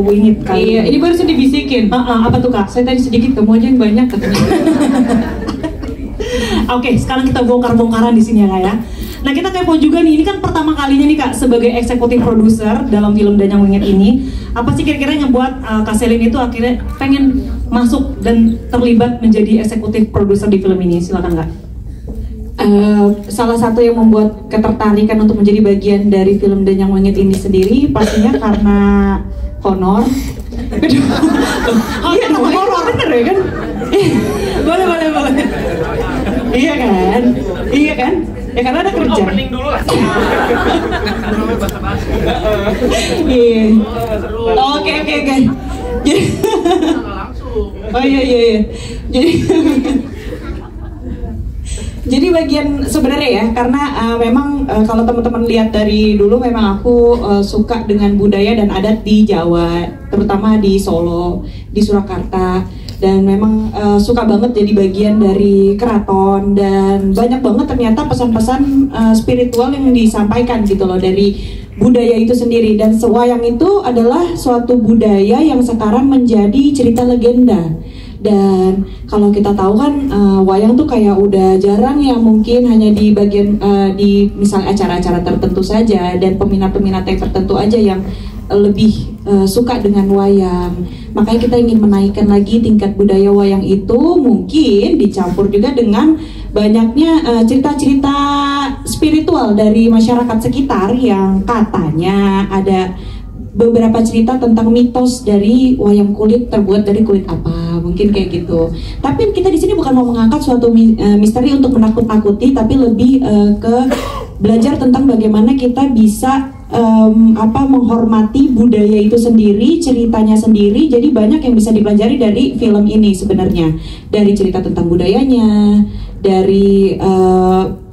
Wingit kali. Iya, ini baru saja dibisikin. Apa tuh Kak? Saya tadi sedikit, kamu aja yang banyak katanya. Oke, sekarang kita bongkar-bongkaran di sini ya Kak ya. Nah kita kepo juga nih, ini kan pertama kalinya nih Kak sebagai eksekutif produser dalam film Danyang Wingit ini. Apa sih kira-kira yang membuat Kak Selin itu akhirnya pengen masuk dan terlibat menjadi eksekutif produser di film ini? Silakan Kak. Salah satu yang membuat ketertarikan untuk menjadi bagian dari film Danyang Wingit ini sendiri pastinya karena honor. Iya dong, horor bener ya kan? boleh. Iya kan? Ya karena ada kerja. Opening dulu lah. Iya. Oke. Oh iya. Jadi bagian sebenarnya ya, karena memang kalau teman-teman lihat dari dulu memang aku suka dengan budaya dan adat di Jawa, terutama di Solo, di Surakarta, dan memang suka banget jadi bagian dari keraton, dan banyak banget ternyata pesan-pesan spiritual yang disampaikan gitu loh dari budaya itu sendiri. Dan wayang itu adalah suatu budaya yang sekarang menjadi cerita legenda. Dan kalau kita tahu kan wayang tuh kayak udah jarang ya, mungkin hanya di bagian di misalnya acara-acara tertentu saja, dan peminat-peminat yang tertentu aja yang lebih suka dengan wayang. Makanya kita ingin menaikkan lagi tingkat budaya wayang itu, mungkin dicampur juga dengan banyaknya cerita-cerita spiritual dari masyarakat sekitar yang katanya ada beberapa cerita tentang mitos dari wayang kulit terbuat dari kulit apa, mungkin kayak gitu. Tapi kita di sini bukan mau mengangkat suatu misteri untuk menakut-nakuti, tapi lebih ke belajar tentang bagaimana kita bisa menghormati budaya itu sendiri, ceritanya sendiri. Jadi banyak yang bisa dipelajari dari film ini sebenarnya, dari cerita tentang budayanya, dari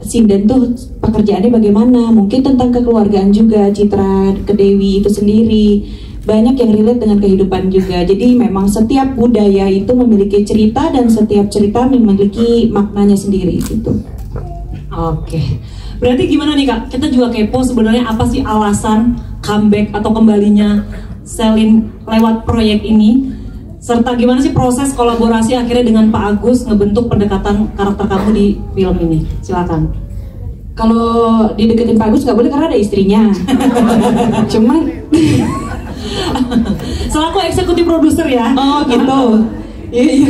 sinden tuh pekerjaannya bagaimana, mungkin tentang kekeluargaan juga, Citra Kedewi itu sendiri banyak yang relate dengan kehidupan juga. Jadi memang setiap budaya itu memiliki cerita, dan setiap cerita memiliki maknanya sendiri gitu. Oke. Berarti gimana nih Kak? Kita juga kepo sebenarnya apa sih alasan comeback atau kembalinya Selin lewat proyek ini? Serta gimana sih proses kolaborasi akhirnya dengan Pak Agus ngebentuk pendekatan karakter kamu di film ini? Silakan. Kalau dideketin Pak Agus nggak boleh karena ada istrinya. Cuman selaku eksekutif produser ya. Oh gitu. Iya.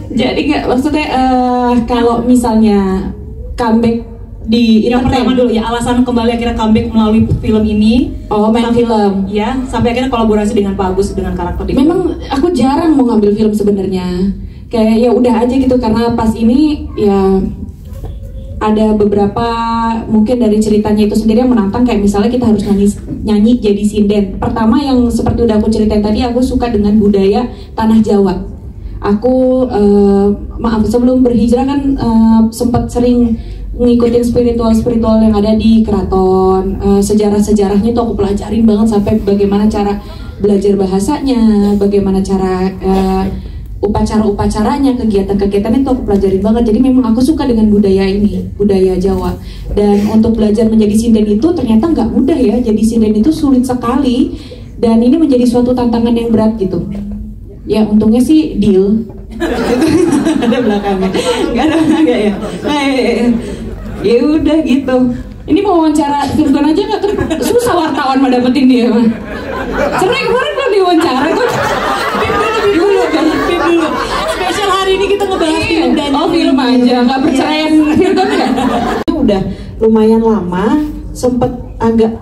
Jadi nggak, maksudnya kalau misalnya comeback di yang pertama dulu ya, alasan kembali akhirnya comeback melalui film ini. Oh, main film ya, sampai akhirnya kolaborasi dengan Pak Agus dengan karakter di film. Memang aku jarang mau ngambil film sebenarnya, kayak ya udah aja gitu, karena pas ini ya ada beberapa mungkin dari ceritanya itu sendiri yang menantang, kayak misalnya kita harus nyanyi jadi sinden. Pertama yang seperti udah aku ceritain tadi, aku suka dengan budaya tanah Jawa. Aku maaf, sebelum berhijrah kan sempat sering ngikutin spiritual yang ada di keraton. Sejarah-sejarahnya tuh aku pelajarin banget, sampai bagaimana cara belajar bahasanya, bagaimana cara upacara-upacaranya, kegiatan-kegiatan itu aku pelajarin banget. Jadi memang aku suka dengan budaya ini, budaya Jawa. Dan untuk belajar menjadi sinden itu ternyata nggak mudah ya. Jadi sinden itu sulit sekali, dan ini menjadi suatu tantangan yang berat gitu. Ya untungnya sih deal. Ada belakangnya, nggak ada nggak ya? Ya udah gitu. Ini mau wawancara Virgon aja nggak, susah wartawan mah dapetin dia mah. Cerai kemarin kan diwawancara kok. Dulu. Spesial hari ini kita ngebahas film dan film aja, nggak percaya Virgon nggak? Udah lumayan lama, sempet agak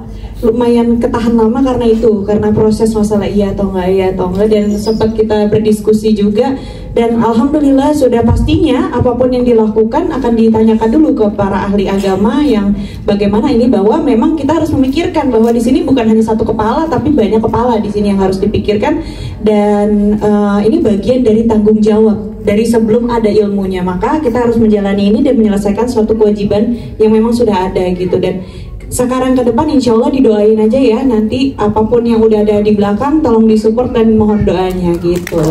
lumayan ketahan lama karena proses masalah iya atau enggak, dan sempat kita berdiskusi juga, dan alhamdulillah sudah pastinya apapun yang dilakukan akan ditanyakan dulu ke para ahli agama yang bagaimana ini, bahwa memang kita harus memikirkan bahwa di sini bukan hanya satu kepala tapi banyak kepala di sini yang harus dipikirkan, dan ini bagian dari tanggung jawab dari sebelum ada ilmunya. Maka kita harus menjalani ini dan menyelesaikan suatu kewajiban yang memang sudah ada gitu. Dan sekarang ke depan insya Allah didoain aja ya, nanti apapun yang udah ada di belakang tolong disupport dan mohon doanya gitu.